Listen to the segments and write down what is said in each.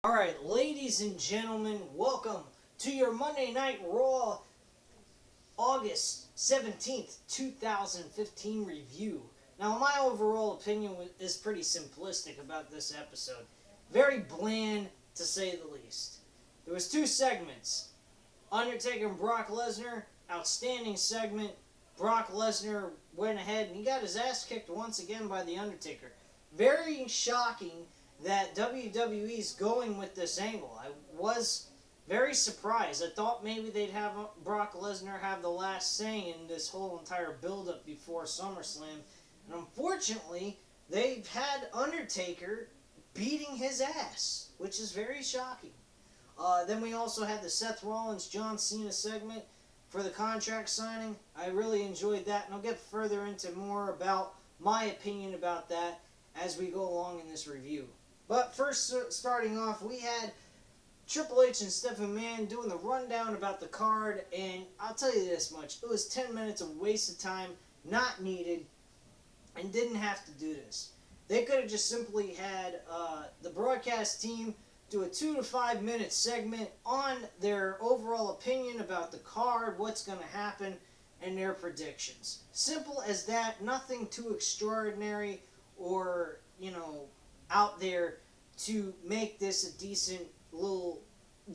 Alright, ladies and gentlemen, welcome to your Monday Night Raw August 17th, 2015 review. Now, my overall opinion is pretty simplistic about this episode. Very bland, to say the least. There was two segments. Undertaker and Brock Lesnar, outstanding segment. Brock Lesnar went ahead and he got his ass kicked once again by The Undertaker. Very shocking that WWE's going with this angle. I was very surprised. I thought maybe they'd have Brock Lesnar have the last say in this whole entire build-up before SummerSlam. And unfortunately, they've had Undertaker beating his ass, which is very shocking. Then we also had the Seth Rollins-John Cena segment for the contract signing. I really enjoyed that, and I'll get further into more about my opinion about that as we go along in this review. But first, starting off, we had Triple H and Stephanie McMahon doing the rundown about the card, and I'll tell you this much. It was 10 minutes of wasted time, not needed, and didn't have to do this. They could have just simply had the broadcast team do a 2 to 5 minute segment on their overall opinion about the card, what's going to happen, and their predictions. Simple as that, nothing too extraordinary or, out there to make this a decent little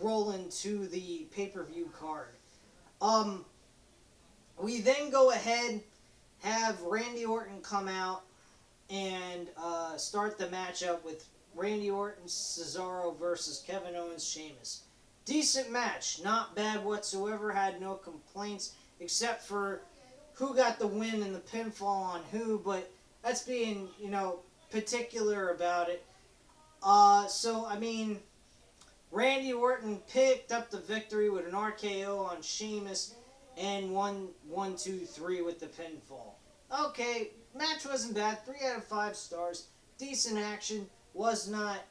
roll into the pay-per-view card. We then go ahead, have Randy Orton come out and start the matchup with Randy Orton, Cesaro versus Kevin Owens, Sheamus. Decent match, not bad whatsoever, had no complaints except for who got the win and the pinfall on who, but that's being, particular about it. Randy Orton picked up the victory with an RKO on Sheamus and won 1-2-3 with the pinfall. Okay, match wasn't bad. 3 out of 5 stars. Decent action. Was not,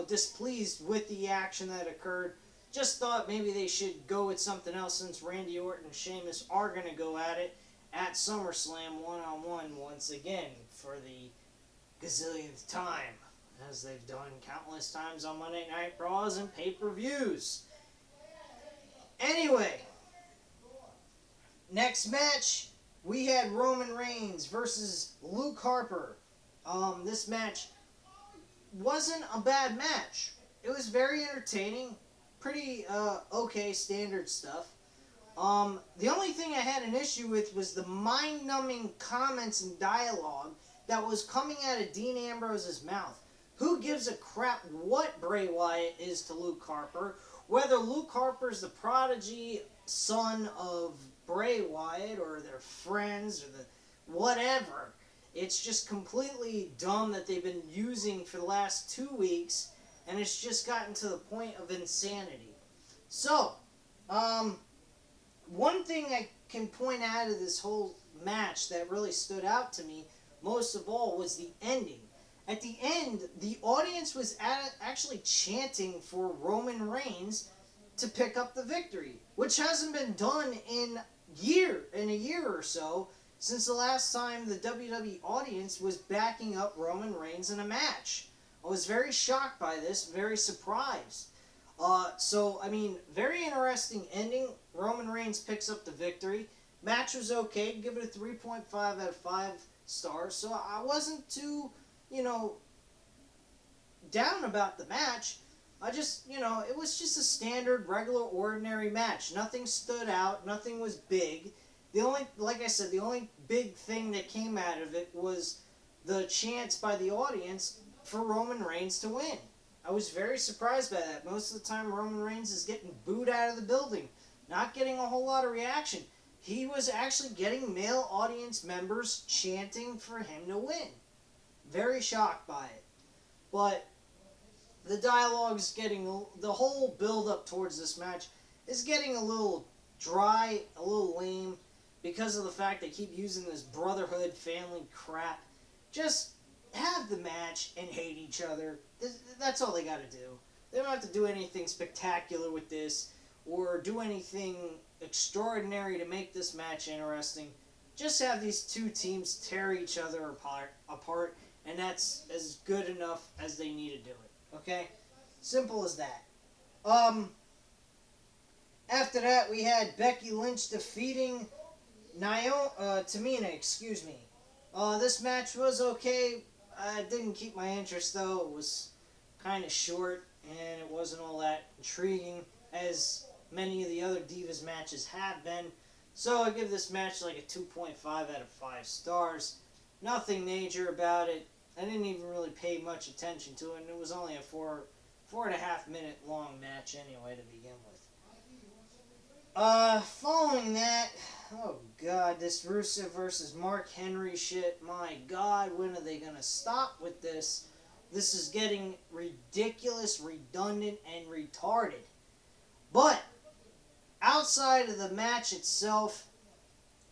displeased with the action that occurred. Just thought maybe they should go with something else since Randy Orton and Sheamus are going to go at it at SummerSlam one-on-one once again for the gazillionth time, as they've done countless times on Monday Night Raws and pay-per-views. Anyway, next match, we had Roman Reigns versus Luke Harper. This match wasn't a bad match. It was very entertaining, pretty okay standard stuff. The only thing I had an issue with was the mind-numbing comments and dialogue that was coming out of Dean Ambrose's mouth. Who gives a crap what Bray Wyatt is to Luke Harper? Whether Luke Harper's the prodigy son of Bray Wyatt or they're friends or the whatever. It's just completely dumb that they've been using for the last 2 weeks, and it's just gotten to the point of insanity. So, one thing I can point out of this whole match that really stood out to me most of all was the ending. At the end, the audience was actually chanting for Roman Reigns to pick up the victory, which hasn't been done in a year or so since the last time the WWE audience was backing up Roman Reigns in a match. I was very shocked by this, very surprised. Very interesting ending. Roman Reigns picks up the victory. Match was okay. Give it a 3.5 out of 5 stars. So I wasn't too, down about the match. It was just a standard, regular, ordinary match. Nothing stood out. Nothing was big. The only big thing that came out of it was the chants by the audience for Roman Reigns to win. I was very surprised by that. Most of the time, Roman Reigns is getting booed out of the building, not getting a whole lot of reaction. He was actually getting male audience members chanting for him to win. Very shocked by it. But the dialogue's the whole build-up towards this match is getting a little dry, a little lame, because of the fact they keep using this brotherhood family crap. Just have the match and hate each other. That's all they gotta do. They don't have to do anything spectacular with this or do anything extraordinary to make this match interesting. Just have these two teams tear each other apart, and that's as good enough as they need to do it. Okay? Simple as that. After that, we had Becky Lynch defeating Tamina, excuse me. This match was okay. It didn't keep my interest, though. It was kind of short, and it wasn't all that intriguing, as many of the other Divas matches have been. So I give this match like a 2.5 out of 5 stars. Nothing major about it. I didn't even really pay much attention to it, and it was only a 4.5 minute long match anyway to begin with. Following that, oh god, this Rusev versus Mark Henry shit. My god, when are they gonna stop with this? This is getting ridiculous, redundant, and retarded. But outside of the match itself,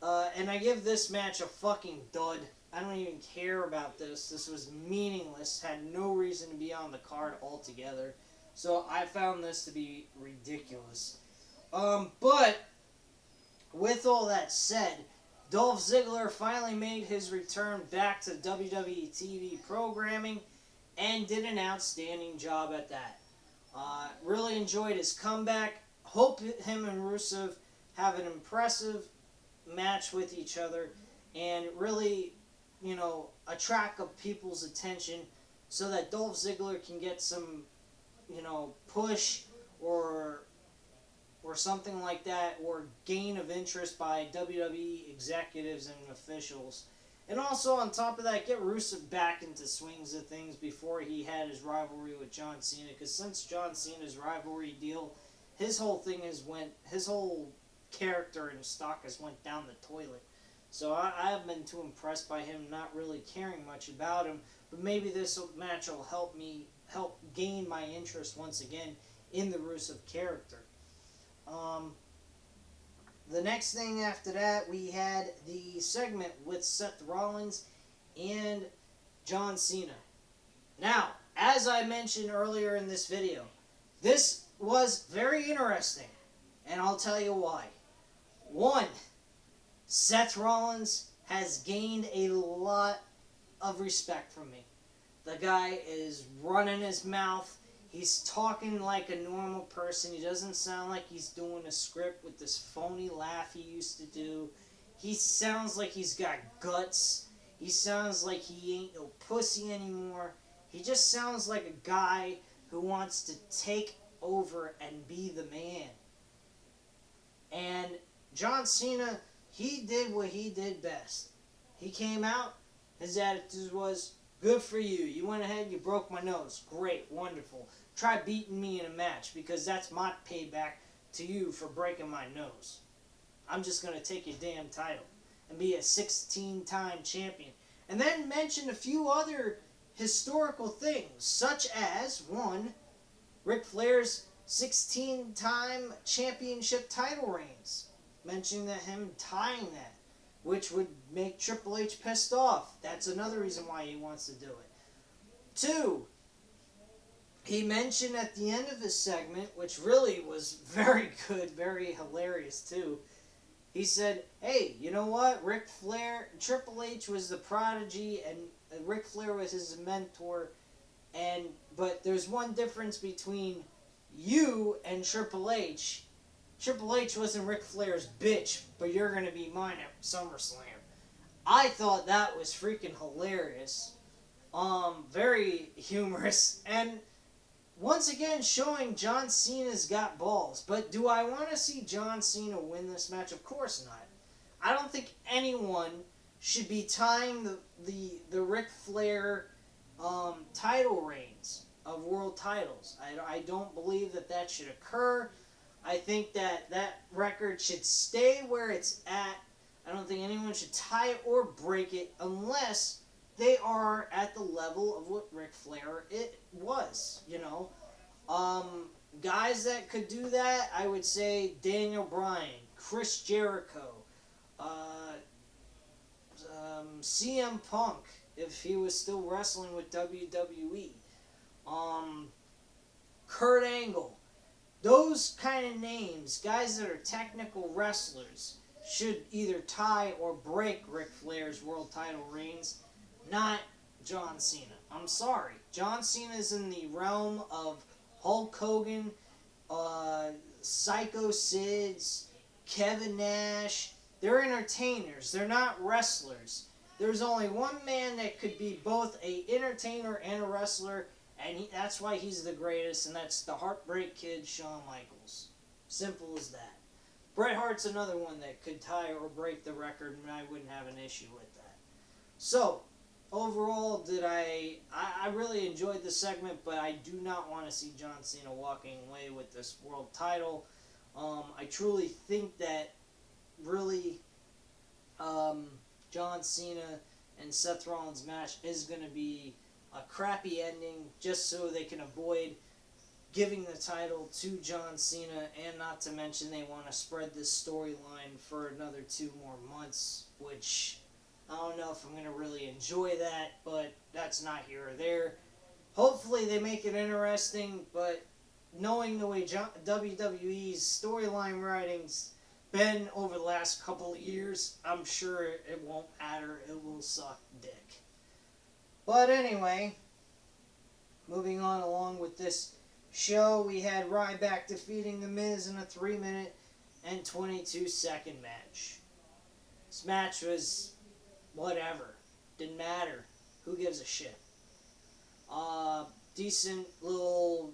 and I give this match a fucking dud. I don't even care about this. This was meaningless. Had no reason to be on the card altogether. So I found this to be ridiculous. But with all that said, Dolph Ziggler finally made his return back to WWE TV programming and did an outstanding job at that. Really enjoyed his comeback. Hope him and Rusev have an impressive match with each other and really, attract people's attention so that Dolph Ziggler can get some, push or something like that, or gain of interest by WWE executives and officials. And also, on top of that, get Rusev back into swings of things before he had his rivalry with John Cena. Because since John Cena's rivalry deal, his whole character and stock has went down the toilet. So I haven't been too impressed by him, not really caring much about him. But maybe this match will help gain my interest once again in the Rusev character. The next thing after that, we had the segment with Seth Rollins and John Cena. Now, as I mentioned earlier in this video, this was very interesting, and I'll tell you why. One, Seth Rollins has gained a lot of respect from me. The guy is running his mouth. He's talking like a normal person. He doesn't sound like he's doing a script with this phony laugh he used to do. He sounds like he's got guts. He sounds like he ain't no pussy anymore. He just sounds like a guy who wants to take over and be the man. And John Cena, he did what he did best. He came out, his attitude was, good for you. You went ahead, you broke my nose. Great, wonderful. Try beating me in a match, because that's my payback to you for breaking my nose. I'm just going to take your damn title and be a 16-time champion. And then mention a few other historical things, such as, one, Ric Flair's 16-time championship title reigns. Mentioning that him tying that, which would make Triple H pissed off. That's another reason why he wants to do it. Two, he mentioned at the end of his segment, which really was very good, very hilarious too. He said, hey, you know what? Triple H was the prodigy and Ric Flair was his mentor. But there's one difference between you and Triple H. Triple H wasn't Ric Flair's bitch, but you're going to be mine at SummerSlam. I thought that was freaking hilarious. Very humorous. And once again, showing John Cena's got balls. But do I want to see John Cena win this match? Of course not. I don't think anyone should be tying the Ric Flair title reigns of world titles. I don't believe that should occur. I think that record should stay where it's at. I don't think anyone should tie it or break it unless they are at the level of what Ric Flair it was, Guys that could do that, I would say Daniel Bryan, Chris Jericho, CM Punk, if he was still wrestling with WWE, Kurt Angle. Those kind of names, guys that are technical wrestlers, should either tie or break Ric Flair's world title reigns, not John Cena. I'm sorry. John Cena's in the realm of Hulk Hogan, Psycho Sids, Kevin Nash. They're entertainers. They're not wrestlers. There's only one man that could be both a entertainer and a wrestler, and that's why he's the greatest, and that's the Heartbreak Kid, Shawn Michaels. Simple as that. Bret Hart's another one that could tie or break the record, and I wouldn't have an issue with that. So, overall, I really enjoyed the segment, but I do not want to see John Cena walking away with this world title. I truly think that really John Cena and Seth Rollins' match is going to be a crappy ending just so they can avoid giving the title to John Cena, and not to mention they want to spread this storyline for another 2 more months, which I don't know if I'm going to really enjoy that, but that's not here or there. Hopefully they make it interesting, but knowing the way WWE's storyline writing's been over the last couple of years, I'm sure it won't matter. It will suck dick. But anyway, moving on along with this show, we had Ryback defeating The Miz in a 3-minute and 22-second match. This match was whatever. Didn't matter. Who gives a shit? Decent little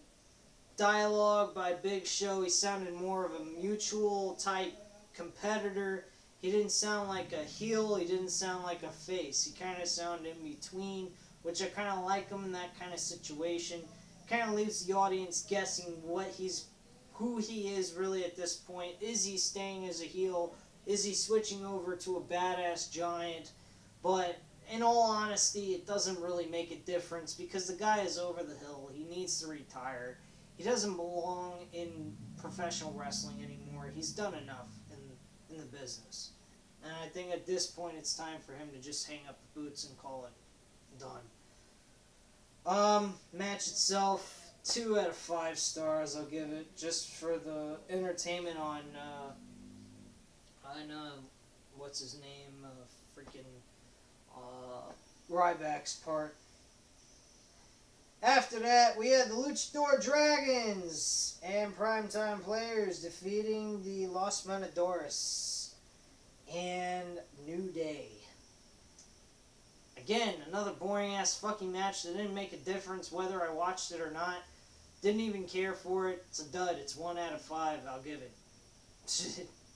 dialogue by Big Show. He sounded more of a mutual type competitor. He didn't sound like a heel. He didn't sound like a face. He kind of sounded in between, which I kind of like him in that kind of situation. Kind of leaves the audience guessing who he is really at this point. Is he staying as a heel? Is he switching over to a badass giant? But in all honesty, it doesn't really make a difference because the guy is over the hill. He needs to retire. He doesn't belong in professional wrestling anymore. He's done enough in the business. And I think at this point it's time for him to just hang up the boots and call it done. Match itself, 2 out of 5 stars I'll give it, just for the entertainment on, what's his name, Ryback's part. After that, we had the Luchador Dragons and Primetime Players defeating the Los Matadores and New Day. Again, another boring-ass fucking match that didn't make a difference whether I watched it or not. Didn't even care for it. It's a dud. It's 1 out of 5. I'll give it.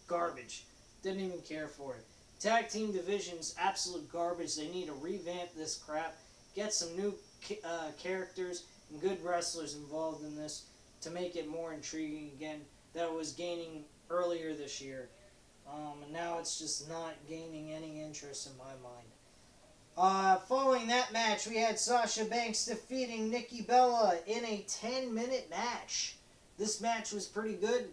Garbage. Didn't even care for it. Tag team division's absolute garbage. They need to revamp this crap. Get some new characters and good wrestlers involved in this to make it more intriguing again. That was gaining earlier this year. And now it's just not gaining any interest in my mind. Following that match, we had Sasha Banks defeating Nikki Bella in a 10-minute match. This match was pretty good.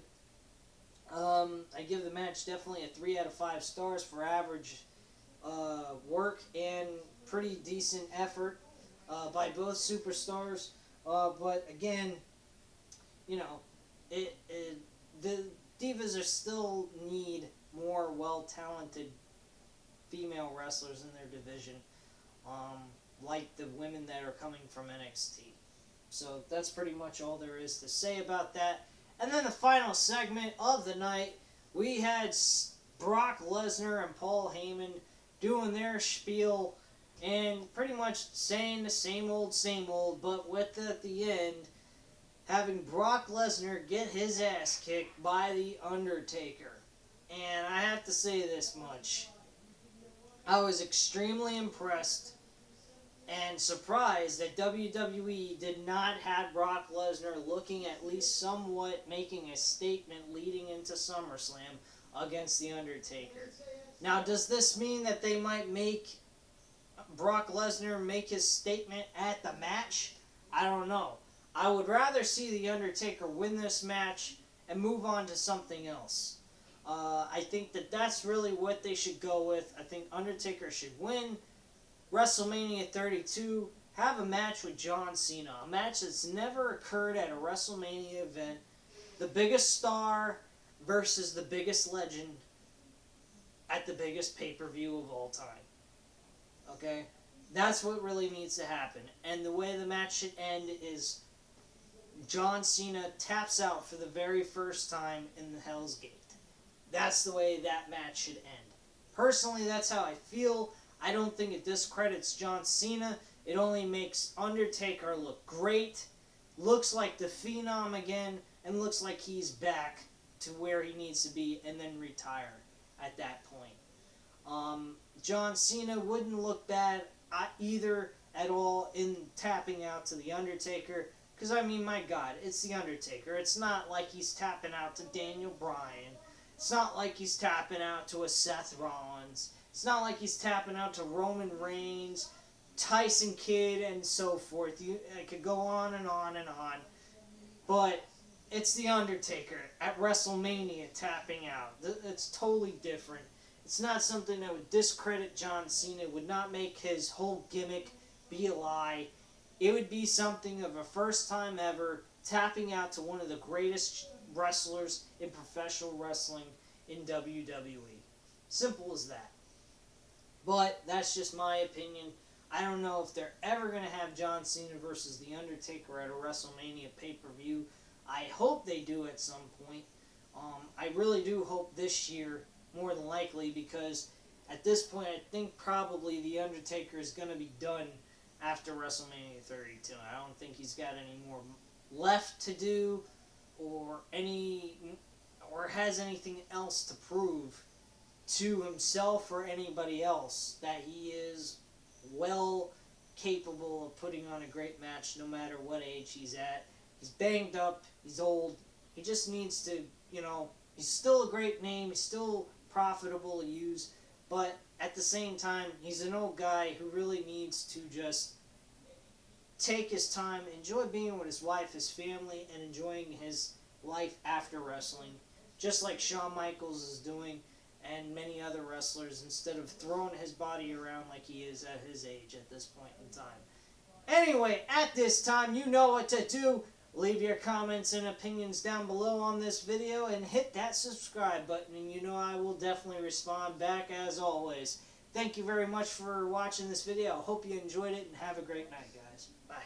I give the match definitely a 3 out of 5 stars for average work and pretty decent effort by both superstars. But again, the Divas still need more well-talented female wrestlers in their division, like the women that are coming from NXT. So that's pretty much all there is to say about that. And then the final segment of the night, we had Brock Lesnar and Paul Heyman doing their spiel and pretty much saying the same old, but with at the end having Brock Lesnar get his ass kicked by The Undertaker. And I have to say this much. I was extremely impressed and surprised that WWE did not have Brock Lesnar looking at least somewhat making a statement leading into SummerSlam against The Undertaker. Now, does this mean that they might make Brock Lesnar make his statement at the match? I don't know. I would rather see The Undertaker win this match and move on to something else. I think that's really what they should go with. I think Undertaker should win WrestleMania 32, have a match with John Cena. A match that's never occurred at a WrestleMania event. The biggest star versus the biggest legend at the biggest pay-per-view of all time. Okay? That's what really needs to happen. And the way the match should end is John Cena taps out for the very first time in the Hell's Gate. That's the way that match should end. Personally, that's how I feel. I don't think it discredits John Cena. It only makes Undertaker look great. Looks like the Phenom again, and looks like he's back to where he needs to be, and then retire at that point. John Cena wouldn't look bad either at all in tapping out to the Undertaker. Because, I mean, my God, it's the Undertaker. It's not like he's tapping out to Daniel Bryan. It's not like he's tapping out to a Seth Rollins. It's not like he's tapping out to Roman Reigns, Tyson Kidd, and so forth. I could go on and on and on. But it's the Undertaker at WrestleMania tapping out. It's totally different. It's not something that would discredit John Cena. It would not make his whole gimmick be a lie. It would be something of a first time ever tapping out to one of the greatest wrestlers in professional wrestling in WWE. Simple as that. But that's just my opinion. I don't know if they're ever going to have John Cena versus The Undertaker at a WrestleMania pay-per-view. I hope they do at some point. I really do hope this year, more than likely, because at this point I think probably The Undertaker is going to be done after WrestleMania 32. I don't think he's got any more left to do or has anything else to prove to himself or anybody else that he is well capable of putting on a great match no matter what age he's at. He's banged up, he's old, he just needs to, he's still a great name, he's still profitable to use, but at the same time, he's an old guy who really needs to just take his time, enjoy being with his wife, his family, and enjoying his life after wrestling, just like Shawn Michaels is doing and many other wrestlers, instead of throwing his body around like he is at his age at this point in time. Anyway, at this time, you know what to do. Leave your comments and opinions down below on this video and hit that subscribe button, and you know I will definitely respond back as always. Thank you very much for watching this video. I hope you enjoyed it, and have a great night, guys. Bye.